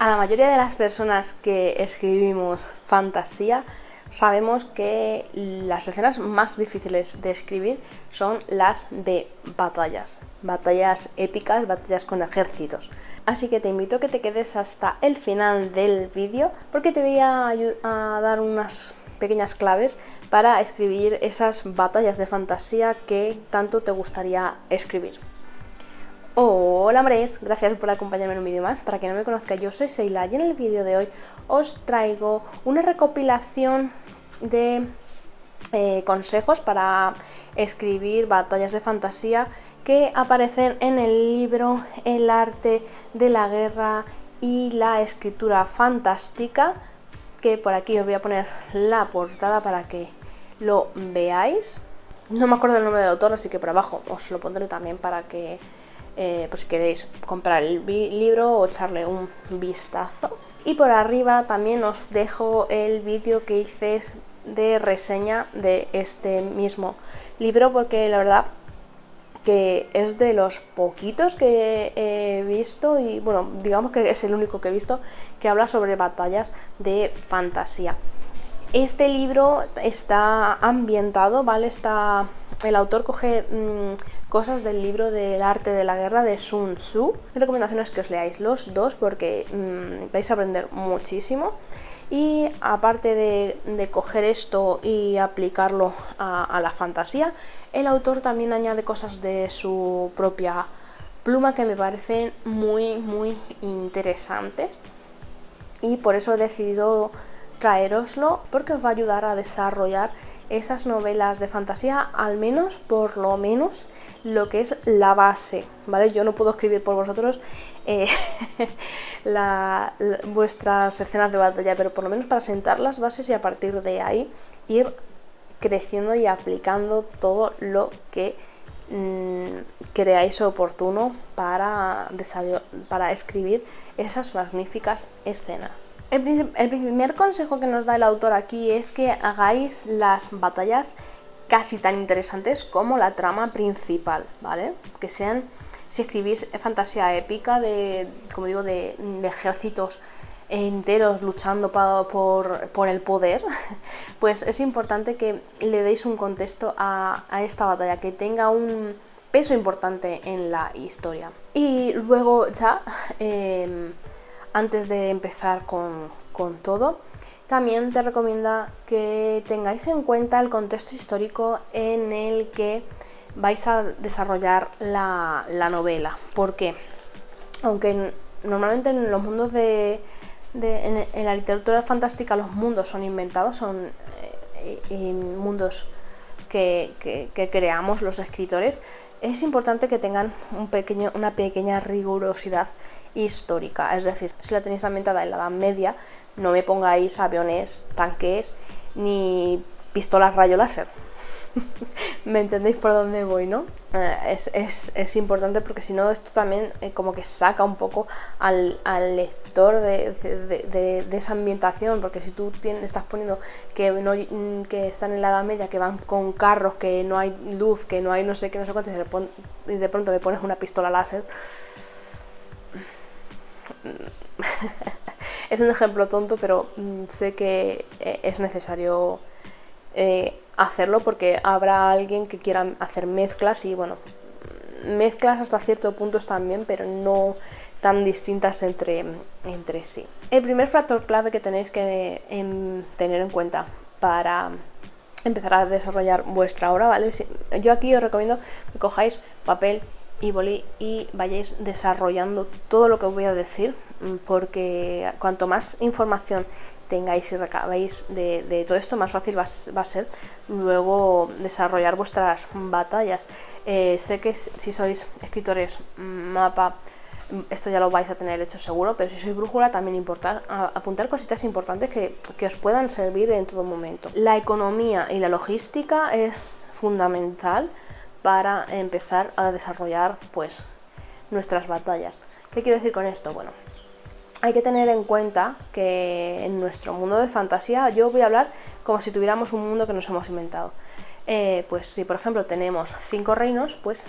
A la mayoría de las personas que escribimos fantasía sabemos que las escenas más difíciles de escribir son las de batallas épicas, batallas con ejércitos. Así que te invito a que te quedes hasta el final del vídeo porque te voy a dar unas pequeñas claves para escribir esas batallas de fantasía que tanto te gustaría escribir. Hola hombres, gracias por acompañarme en un vídeo más. Para quien no me conozca, yo soy Seila y en el vídeo de hoy os traigo una recopilación de consejos para escribir batallas de fantasía que aparecen en el libro El arte de la guerra y la escritura fantástica, que por aquí os voy a poner la portada para que lo veáis. No me acuerdo el nombre del autor, así que por abajo os lo pondré también para que pues si queréis comprar el libro o echarle un vistazo. Y por arriba también os dejo el vídeo que hice de reseña de este mismo libro, porque la verdad que es de los poquitos que he visto, y bueno, digamos que es el único que he visto que habla sobre batallas de fantasía. Este libro está ambientado, ¿vale? El autor coge cosas del libro del arte de la guerra de Sun Tzu. Mi recomendación es que os leáis los dos porque vais a aprender muchísimo. Y aparte de coger esto y aplicarlo a la fantasía, el autor también añade cosas de su propia pluma que me parecen muy interesantes. Y por eso he decidido traeroslo, porque os va a ayudar a desarrollar esas novelas de fantasía, al menos, por lo menos, lo que es la base, ¿vale? Yo no puedo escribir por vosotros vuestras escenas de batalla, pero por lo menos para sentar las bases y a partir de ahí ir creciendo y aplicando todo lo que creáis oportuno para escribir esas magníficas escenas. El primer consejo que nos da el autor aquí es que hagáis las batallas casi tan interesantes como la trama principal, ¿vale? Que sean, si escribís fantasía épica como digo, de ejércitos enteros luchando por el poder, pues es importante que le deis un contexto a esta batalla, que tenga un peso importante en la historia. Y luego ya, antes de empezar con todo, también te recomienda que tengáis en cuenta el contexto histórico en el que vais a desarrollar la novela. Porque aunque normalmente en los mundos en la literatura fantástica los mundos son inventados, son mundos que creamos los escritores, es importante que tengan una pequeña rigurosidad histórica. Es decir, si la tenéis ambientada en la Edad Media, no me pongáis aviones, tanques ni pistolas rayo láser. ¿Me entendéis por dónde voy, no? Es importante porque si no esto también como que saca un poco al lector de esa ambientación, porque si tú estás poniendo que están en la Edad Media, que van con carros, que no hay luz, que no hay no sé qué, no sé cuánto, y de pronto le pones una pistola láser. Es un ejemplo tonto, pero sé que es necesario hacerlo porque habrá alguien que quiera hacer mezclas, y bueno, mezclas hasta cierto punto están bien, pero no tan distintas entre sí. El primer factor clave que tenéis que tener en cuenta para empezar a desarrollar vuestra obra, ¿vale? Yo aquí os recomiendo que cojáis papel y boli y vayáis desarrollando todo lo que os voy a decir, porque cuanto más información tengáis y recabéis de todo esto, más fácil va a ser luego desarrollar vuestras batallas. Sé que si sois escritores mapa, esto ya lo vais a tener hecho seguro, pero si sois brújula también apuntar cositas importantes que os puedan servir en todo momento. La economía y la logística es fundamental para empezar a desarrollar pues nuestras batallas. ¿Qué quiero decir con esto? Bueno, hay que tener en cuenta que en nuestro mundo de fantasía, yo voy a hablar como si tuviéramos un mundo que nos hemos inventado. Pues si por ejemplo tenemos 5 reinos, pues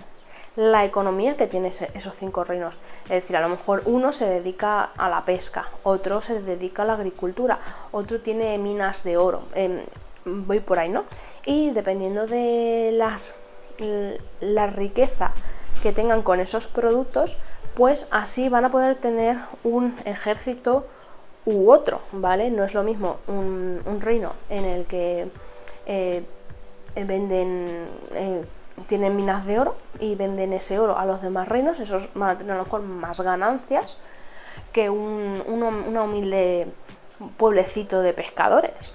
la economía que tiene esos 5 reinos. Es decir, a lo mejor uno se dedica a la pesca, otro se dedica a la agricultura, otro tiene minas de oro, voy por ahí, ¿no? Y dependiendo de la riqueza que tengan con esos productos, pues así van a poder tener un ejército u otro, ¿vale? No es lo mismo un reino en el que tienen minas de oro y venden ese oro a los demás reinos, esos van a tener a lo mejor más ganancias que una humilde pueblecito de pescadores,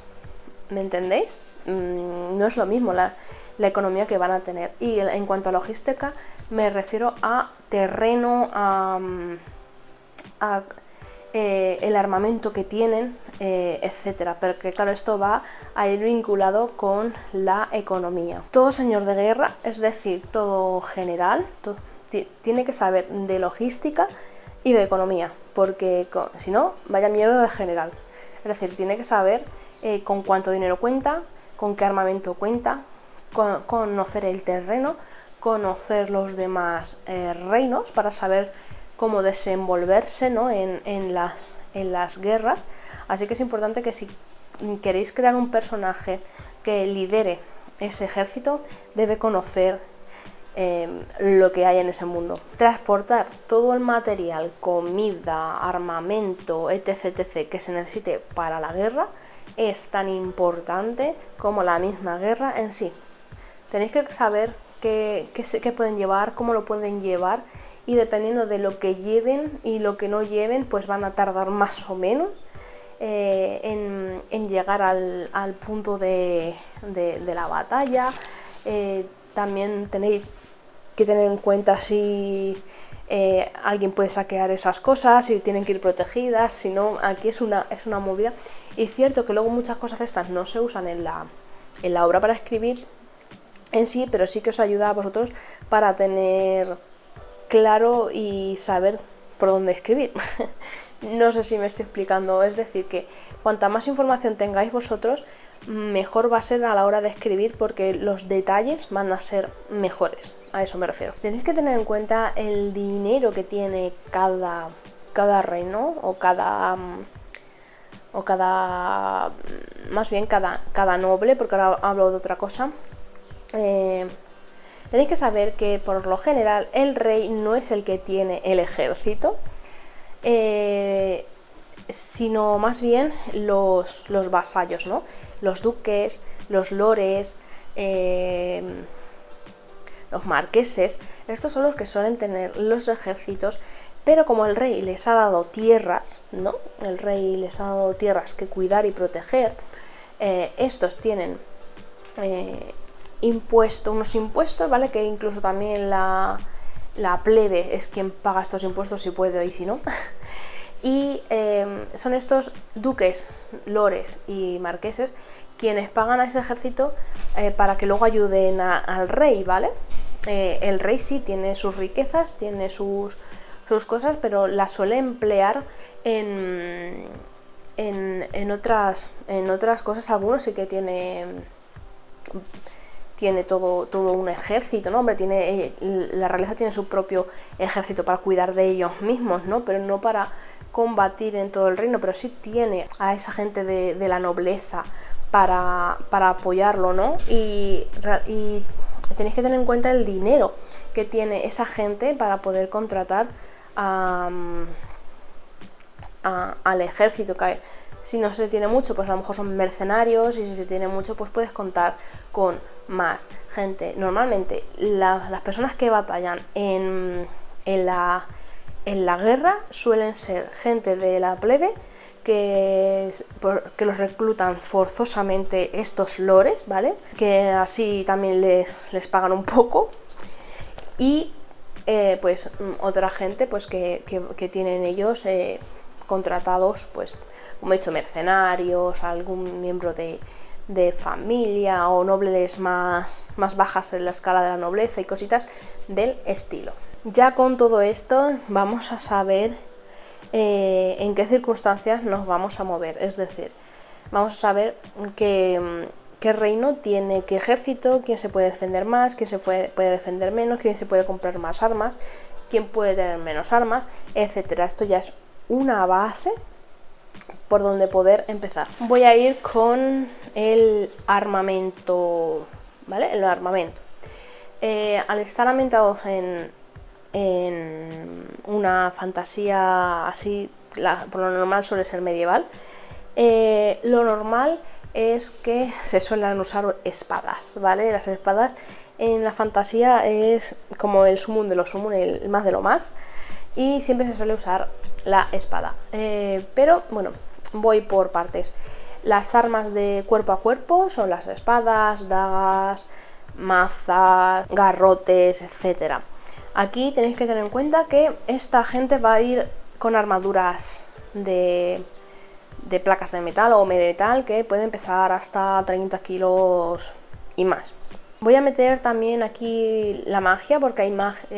¿me entendéis? No es lo mismo la economía que van a tener. Y en cuanto a logística, me refiero a terreno, el armamento que tienen, etcétera. Pero que claro, esto va a ir vinculado con la economía. Todo señor de guerra, es decir, todo general, tiene que saber de logística y de economía, porque si no, vaya mierda de general. Es decir, tiene que saber con cuánto dinero cuenta, con qué armamento cuenta, conocer el terreno, conocer los demás reinos para saber cómo desenvolverse, ¿no? en las guerras. Así que es importante que si queréis crear un personaje que lidere ese ejército, debe conocer lo que hay en ese mundo. Transportar todo el material, comida, armamento, etc., que se necesite para la guerra es tan importante como la misma guerra en sí. Tenéis que saber qué pueden llevar, cómo lo pueden llevar, y dependiendo de lo que lleven y lo que no lleven, pues van a tardar más o menos en llegar al punto de la batalla. También tenéis que tener en cuenta si alguien puede saquear esas cosas, si tienen que ir protegidas, si no, aquí es una movida. Y es cierto que luego muchas cosas de estas no se usan en la obra para escribir en sí, pero sí que os ayuda a vosotros para tener claro y saber por dónde escribir. No sé si me estoy explicando, es decir, que cuanta más información tengáis vosotros, mejor va a ser a la hora de escribir, porque los detalles van a ser mejores, a eso me refiero. Tenéis que tener en cuenta el dinero que tiene cada reino, o cada más bien cada noble, porque ahora hablo de otra cosa. Tenéis que saber que por lo general el rey no es el que tiene el ejército, sino más bien los vasallos, ¿no? Los duques, los lores, los marqueses. Estos son los que suelen tener los ejércitos, pero como el rey les ha dado tierras, ¿no? El rey les ha dado tierras que cuidar y proteger, estos tienen unos impuestos, ¿vale? Que incluso también la plebe es quien paga estos impuestos, si puede y si no. Y son estos duques, lores y marqueses quienes pagan a ese ejército para que luego ayuden al rey, ¿vale? El rey sí tiene sus riquezas, tiene sus cosas, pero las suele emplear en otras cosas. Algunos sí que tiene todo un ejército, ¿no? Hombre, la realeza tiene su propio ejército para cuidar de ellos mismos, ¿no? Pero no para combatir en todo el reino, pero sí tiene a esa gente de la nobleza para apoyarlo, ¿no? Y tenéis que tener en cuenta el dinero que tiene esa gente para poder contratar al ejército. Que si no se tiene mucho, pues a lo mejor son mercenarios, y si se tiene mucho, pues puedes contar con más gente. Normalmente las personas que batallan en la guerra suelen ser gente de la plebe, que los reclutan forzosamente estos lores, ¿vale? Que así también les pagan un poco. Y pues otra gente pues que tienen ellos contratados, pues como he dicho, mercenarios, algún miembro de familia, o nobles más bajas en la escala de la nobleza y cositas del estilo. Ya con todo esto vamos a saber en qué circunstancias nos vamos a mover, es decir, vamos a saber qué qué reino tiene qué ejército, quién se puede defender más, quién se puede defender menos, quién se puede comprar más armas, quién puede tener menos armas, etcétera. Esto ya es una base por donde poder empezar. Voy a ir con el armamento, ¿vale? El armamento. Al estar ambientados en una fantasía así, por lo normal suele ser medieval, lo normal es que se suelen usar espadas, ¿vale? Las espadas en la fantasía es como el sumum de los sumum, el más de lo más, y siempre se suele usar la espada. Pero bueno, voy por partes. Las armas de cuerpo a cuerpo son las espadas, dagas, mazas, garrotes, etcétera. Aquí tenéis que tener en cuenta que esta gente va a ir con armaduras de placas de metal o metal que pueden pesar hasta 30 kilos y más. Voy a meter también aquí la magia, porque hay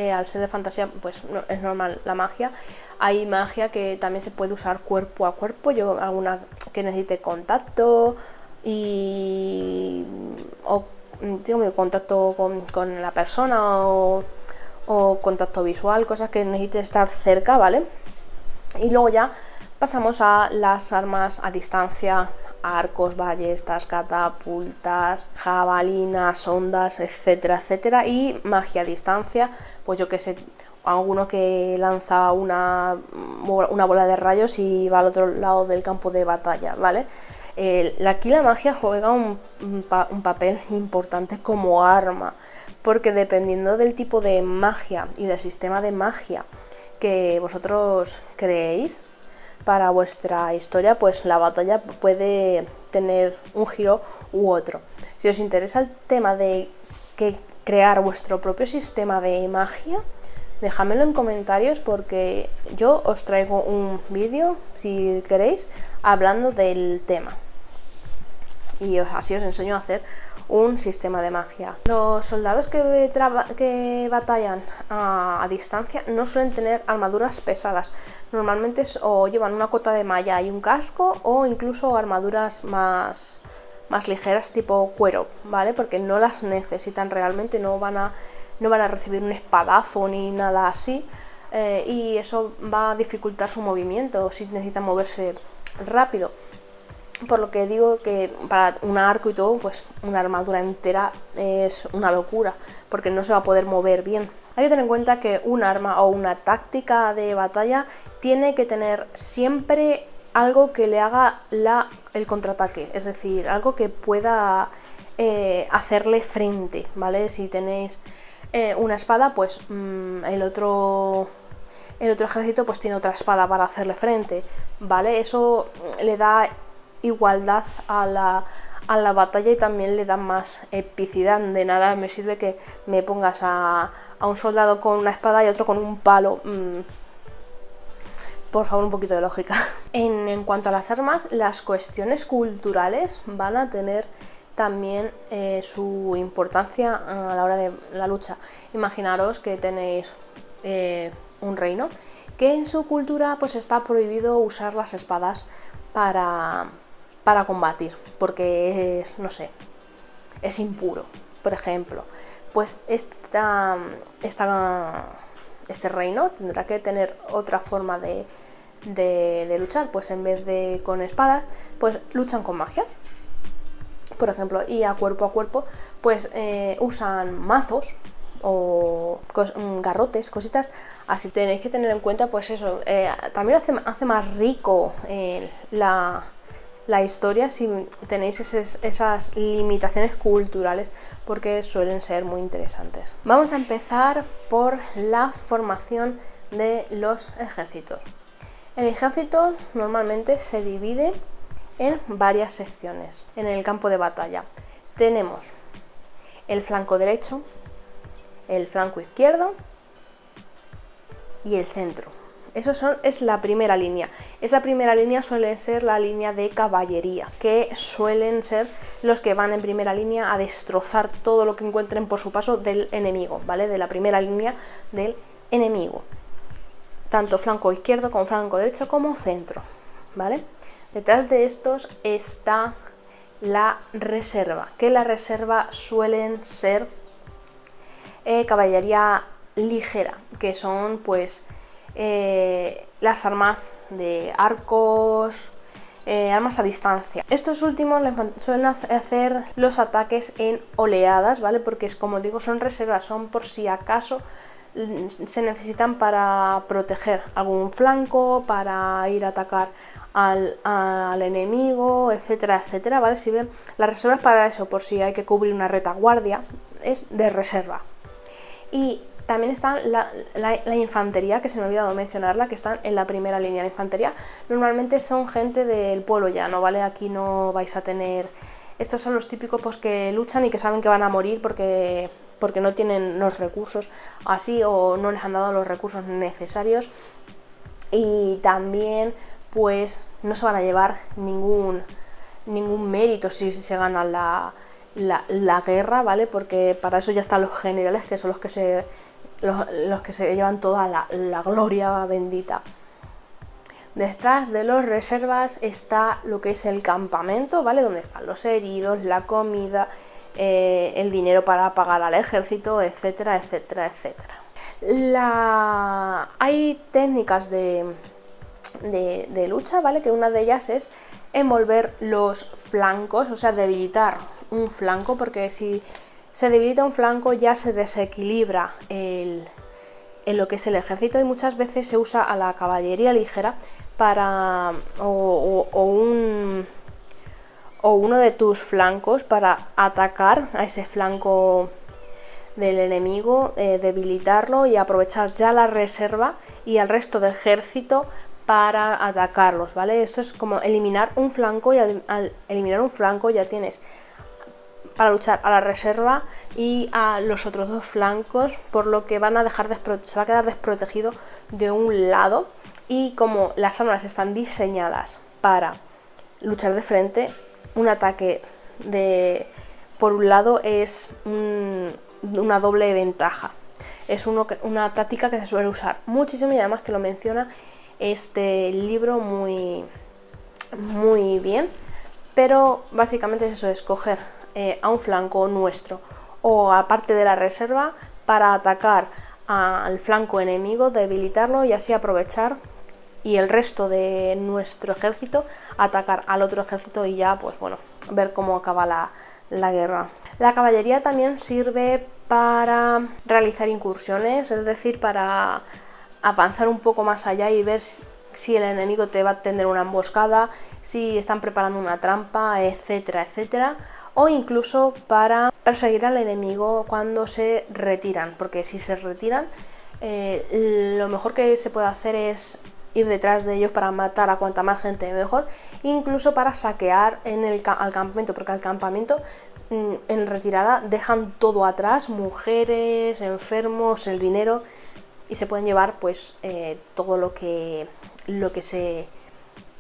al ser de fantasía, pues no, es normal la magia. Hay magia que también se puede usar cuerpo a cuerpo. Yo alguna que necesite contacto o tengo contacto con la persona o contacto visual, cosas que necesite estar cerca, ¿vale? Y luego ya pasamos a las armas a distancia, arcos, ballestas, catapultas, jabalinas, ondas, etcétera, etcétera. Y magia a distancia, pues yo que sé, alguno que lanza una bola de rayos y va al otro lado del campo de batalla, ¿vale? Aquí la magia juega un papel importante como arma, porque dependiendo del tipo de magia y del sistema de magia que vosotros creéis para vuestra historia, pues la batalla puede tener un giro u otro. Si os interesa el tema de crear vuestro propio sistema de magia, dejadmelo en comentarios, porque yo os traigo un vídeo, si queréis, hablando del tema. Y así os enseño a hacer un sistema de magia. Los soldados que batallan a distancia no suelen tener armaduras pesadas. Normalmente o llevan una cota de malla y un casco, o incluso armaduras más ligeras tipo cuero, ¿vale? Porque no las necesitan realmente, no van a recibir un espadazo ni nada así, y eso va a dificultar su movimiento si necesitan moverse rápido. Por lo que digo que para un arco y todo, pues una armadura entera es una locura, porque no se va a poder mover bien. Hay que tener en cuenta que un arma o una táctica de batalla tiene que tener siempre algo que le haga el contraataque, es decir, algo que pueda hacerle frente, ¿vale? Si tenéis una espada, pues el otro ejército pues tiene otra espada para hacerle frente, ¿vale? Eso le da igualdad a la batalla y también le da más epicidad. De nada me sirve que me pongas a un soldado con una espada y otro con un palo. Por favor, un poquito de lógica. En cuanto a las armas, las cuestiones culturales van a tener también su importancia a la hora de la lucha. Imaginaros que tenéis un reino que en su cultura pues está prohibido usar las espadas para combatir, porque es, no sé, es impuro, por ejemplo. Pues este reino tendrá que tener otra forma de luchar, pues en vez de con espadas, pues luchan con magia, por ejemplo, y a cuerpo, pues usan mazos o garrotes, cositas así. Tenéis que tener en cuenta, pues eso, también hace más rico la historia si tenéis esas limitaciones culturales, porque suelen ser muy interesantes. Vamos a empezar por la formación de los ejércitos. El ejército normalmente se divide en varias secciones. En el campo de batalla tenemos el flanco derecho, el flanco izquierdo y el centro. Es la primera línea. Esa primera línea suele ser la línea de caballería, que suelen ser los que van en primera línea a destrozar todo lo que encuentren por su paso del enemigo, ¿vale? De la primera línea del enemigo. Tanto flanco izquierdo como flanco derecho como centro, ¿vale? Detrás de estos está la reserva, que la reserva suelen ser caballería ligera, que son pues las armas de arcos, armas a distancia. Estos últimos suelen hacer los ataques en oleadas, ¿vale? Porque es como digo, son reservas, son por si acaso se necesitan para proteger algún flanco, para ir a atacar al enemigo, etcétera, etcétera, ¿vale? Sirven las reservas para eso, por si hay que cubrir una retaguardia, es de reserva. Y también está la infantería, que se me ha olvidado mencionarla, que están en la primera línea. La infantería normalmente son gente del pueblo llano, ¿vale? Aquí no vais a tener... Estos son los típicos pues, que luchan y que saben que van a morir porque no tienen los recursos así o no les han dado los recursos necesarios. Y también pues no se van a llevar ningún mérito si se gana la guerra, ¿vale? Porque para eso ya están los generales, que son los que se llevan toda la gloria bendita. Detrás de los reservas está lo que es el campamento, ¿vale? Donde están los heridos, la comida, el dinero para pagar al ejército, etcétera, etcétera, etcétera. Hay técnicas de lucha, ¿vale? Que una de ellas es envolver los flancos, o sea, debilitar un flanco, porque si se debilita un flanco ya se desequilibra en lo que es el ejército, y muchas veces se usa a la caballería ligera para o uno de tus flancos para atacar a ese flanco del enemigo, debilitarlo y aprovechar ya la reserva y al resto del ejército para atacarlos, ¿vale? Esto es como eliminar un flanco, y al eliminar un flanco ya tienes para luchar a la reserva y a los otros dos flancos, por lo que se va a quedar desprotegido de un lado. Y como las armas están diseñadas para luchar de frente, un ataque por un lado es una doble ventaja. Es una táctica que se suele usar muchísimo, y además que lo menciona este libro muy, muy bien. Pero básicamente es eso, escoger a un flanco nuestro o aparte de la reserva para atacar al flanco enemigo, debilitarlo y así aprovechar, y el resto de nuestro ejército atacar al otro ejército y ya pues bueno, ver cómo acaba la guerra. La caballería también sirve para realizar incursiones, es decir, para avanzar un poco más allá y ver si el enemigo te va a tender una emboscada, si están preparando una trampa, etcétera, etcétera, o incluso para perseguir al enemigo cuando se retiran, porque si se retiran, lo mejor que se puede hacer es ir detrás de ellos para matar a cuanta más gente mejor, incluso para saquear al campamento, porque al campamento en retirada dejan todo atrás, mujeres, enfermos, el dinero, y se pueden llevar pues todo lo que se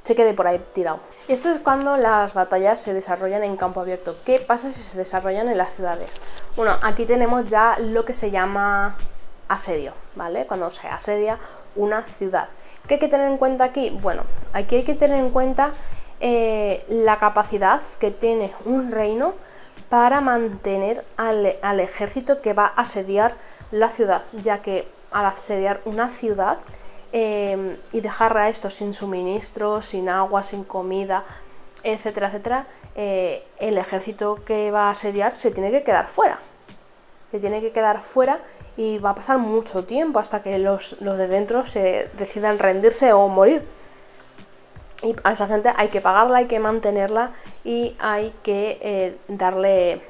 quede por ahí tirado. Esto es cuando las batallas se desarrollan en campo abierto. ¿Qué pasa si se desarrollan en las ciudades? Bueno, aquí tenemos ya lo que se llama asedio, ¿vale? Cuando se asedia una ciudad. ¿Qué hay que tener en cuenta aquí? Bueno, aquí hay que tener en cuenta la capacidad que tiene un reino para mantener al ejército que va a asediar la ciudad, ya que al asediar una ciudad y dejar a estos sin suministros, sin agua, sin comida, etcétera, etcétera, el ejército que va a asediar se tiene que quedar fuera. Y va a pasar mucho tiempo hasta que los de dentro se decidan rendirse o morir. Y a esa gente hay que pagarla, hay que mantenerla y hay que darle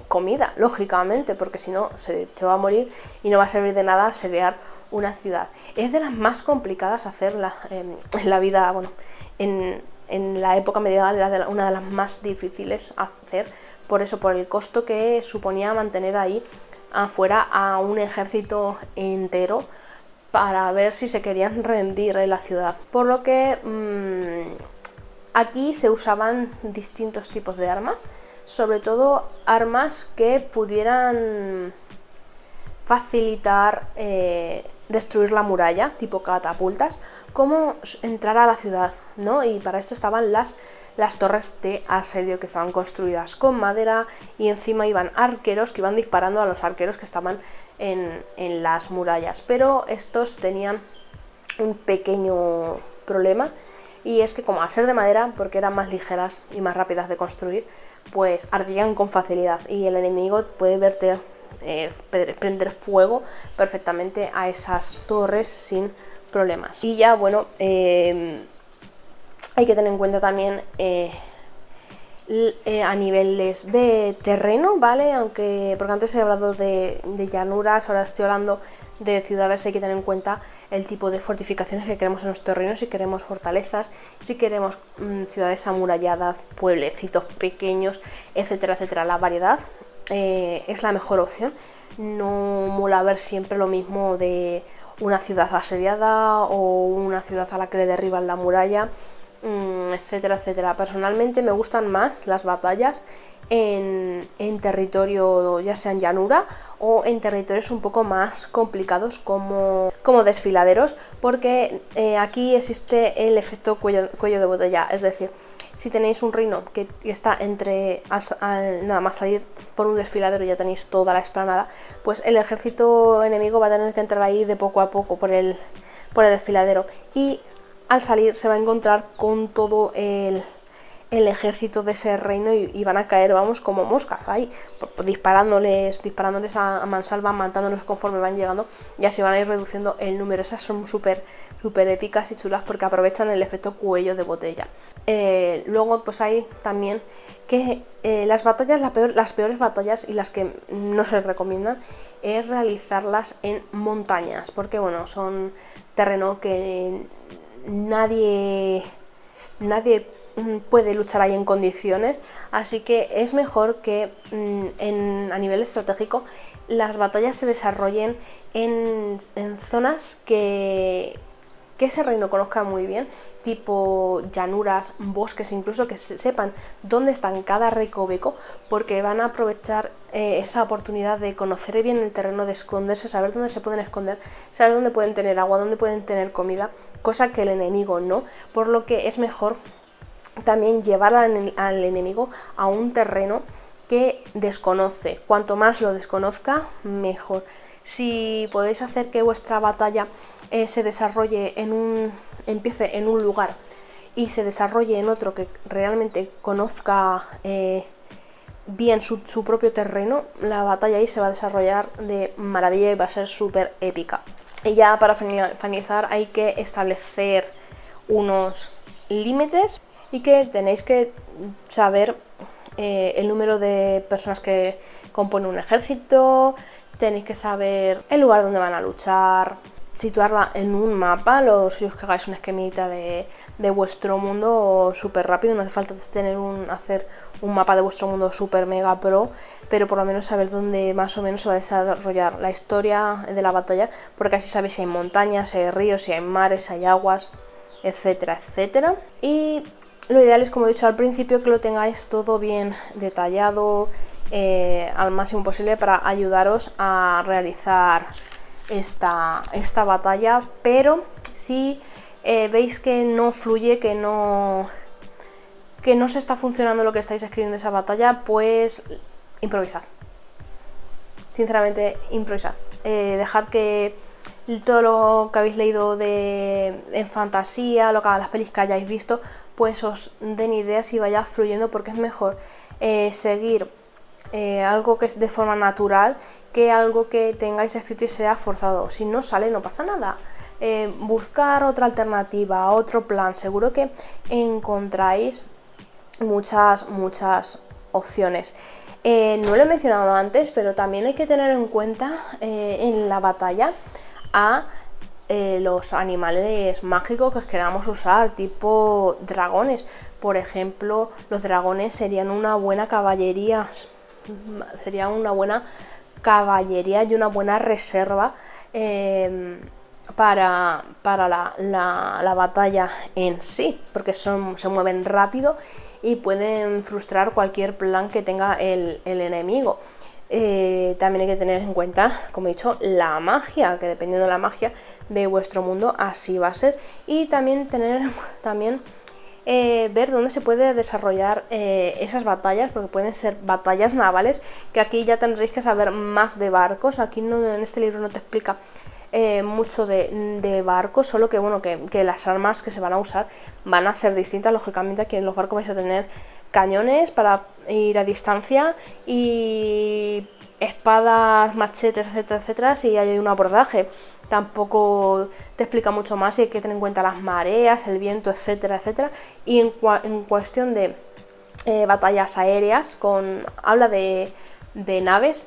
comida, lógicamente, porque si no se va a morir y no va a servir de nada asediar una ciudad. Es de las más complicadas hacerla en la vida, bueno, en la época medieval era una de las más difíciles hacer, por eso, por el costo que suponía mantener ahí afuera a un ejército entero para ver si se querían rendir en la ciudad. Por lo que aquí se usaban distintos tipos de armas, sobre todo armas que pudieran facilitar destruir la muralla, tipo catapultas, como entrar a la ciudad, ¿no? Y para esto estaban las torres de asedio, que estaban construidas con madera, y encima iban arqueros que iban disparando a los arqueros que estaban en las murallas. Pero estos tenían un pequeño problema, y es que, como al ser de madera, porque eran más ligeras y más rápidas de construir, pues ardían con facilidad, y el enemigo puede prender fuego perfectamente a esas torres sin problemas. Y ya, bueno, hay que tener en cuenta también a niveles de terreno, ¿vale? Porque antes he hablado de llanuras, ahora estoy hablando de ciudades. Hay que tener en cuenta el tipo de fortificaciones que queremos en los terrenos, si queremos fortalezas, si queremos ciudades amuralladas, pueblecitos pequeños, etcétera, etcétera. La variedad es la mejor opción. No mola ver siempre lo mismo de una ciudad asediada o una ciudad a la que le derriban la muralla, etcétera, etcétera. Personalmente me gustan más las batallas en territorio, ya sea en llanura o en territorios un poco más complicados como desfiladeros, porque aquí existe el efecto cuello de botella. Es decir, si tenéis un reino que está entre nada más salir por un desfiladero ya tenéis toda la explanada, pues el ejército enemigo va a tener que entrar ahí de poco a poco por el desfiladero, y al salir se va a encontrar con todo el ejército de ese reino, y van a caer, vamos, como moscas ahí, disparándoles a mansalva, matándolos conforme van llegando, y así van a ir reduciendo el número. Esas son súper épicas y chulas porque aprovechan el efecto cuello de botella. Luego pues hay también que las peores batallas, y las que no se recomiendan, es realizarlas en montañas, porque bueno, son terreno que nadie puede luchar ahí en condiciones, así que es mejor que a nivel estratégico las batallas se desarrollen en zonas que ese reino conozca muy bien, tipo llanuras, bosques, incluso que sepan dónde están cada recoveco, porque van a aprovechar esa oportunidad de conocer bien el terreno, de esconderse, saber dónde se pueden esconder, saber dónde pueden tener agua, dónde pueden tener comida, cosa que el enemigo no, por lo que es mejor también llevar al enemigo a un terreno que desconoce. Cuanto más lo desconozca, mejor. Si podéis hacer que vuestra batalla se desarrolle empiece en un lugar y se desarrolle en otro que realmente conozca bien su propio terreno, la batalla ahí se va a desarrollar de maravilla y va a ser súper épica. Y ya para finalizar hay que establecer unos límites, y que tenéis que saber el número de personas que componen un ejército, tenéis que saber el lugar donde van a luchar, situarla en un mapa. Si os que hagáis una esquemita de vuestro mundo súper rápido, no hace falta hacer un mapa de vuestro mundo súper mega pro, pero por lo menos saber dónde más o menos se va a desarrollar la historia de la batalla, porque así sabéis si hay montañas, si hay ríos, si hay mares, si hay aguas, etcétera, etcétera. Y lo ideal es, como he dicho al principio, que lo tengáis todo bien detallado al máximo posible para ayudaros a realizar esta batalla. Pero si veis que no fluye, que no se está funcionando lo que estáis escribiendo esa batalla, pues improvisad. Sinceramente, improvisad. Dejad que todo lo que habéis leído en fantasía, las pelis que hayáis visto, pues os den ideas y vaya fluyendo, porque es mejor seguir algo que es de forma natural que algo que tengáis escrito y sea forzado. Si no sale, no pasa nada. Buscar otra alternativa, otro plan. Seguro que encontráis muchas opciones. No lo he mencionado antes, pero también hay que tener en cuenta en la batalla a los animales mágicos que queramos usar, tipo dragones. Por ejemplo, los dragones serían una buena caballería, y una buena reserva para la batalla en sí, porque se mueven rápido y pueden frustrar cualquier plan que tenga el enemigo. también hay que tener en cuenta, como he dicho, la magia, que dependiendo de la magia de vuestro mundo, así va a ser. Y también ver dónde se puede desarrollar esas batallas, porque pueden ser batallas navales, que aquí ya tendréis que saber más de barcos. Aquí no, en este libro no te explica mucho de barcos, solo que bueno, que las armas que se van a usar van a ser distintas. Lógicamente aquí en los barcos vais a tener cañones para ir a distancia y espadas, machetes, etcétera, etcétera, si hay un abordaje. Tampoco te explica mucho más y hay que tener en cuenta las mareas, el viento, etcétera, etcétera. Y en cuestión de batallas aéreas, habla de naves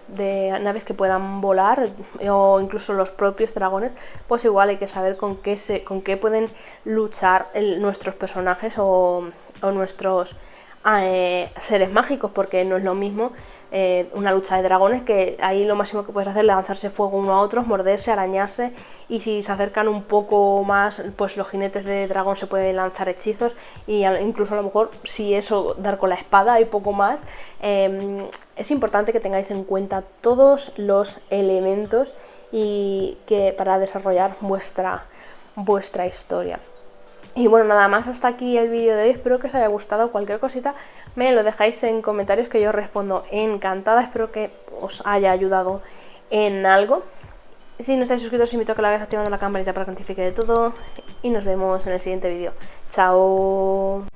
que puedan volar, o incluso los propios dragones, pues igual hay que saber con qué pueden luchar nuestros personajes o nuestros seres mágicos, porque no es lo mismo una lucha de dragones, que ahí lo máximo que puedes hacer es lanzarse fuego uno a otros, morderse, arañarse, y si se acercan un poco más, pues los jinetes de dragón se pueden lanzar hechizos, y incluso a lo mejor si eso, dar con la espada y poco más. Es importante que tengáis en cuenta todos los elementos y que para desarrollar vuestra historia. Y bueno, nada más, hasta aquí el vídeo de hoy. Espero que os haya gustado. Cualquier cosita me lo dejáis en comentarios, que yo respondo encantada. Espero que os haya ayudado en algo. Si no estáis suscritos, os invito a que lo hagáis activando la campanita para que notifique de todo. Y nos vemos en el siguiente vídeo. Chao.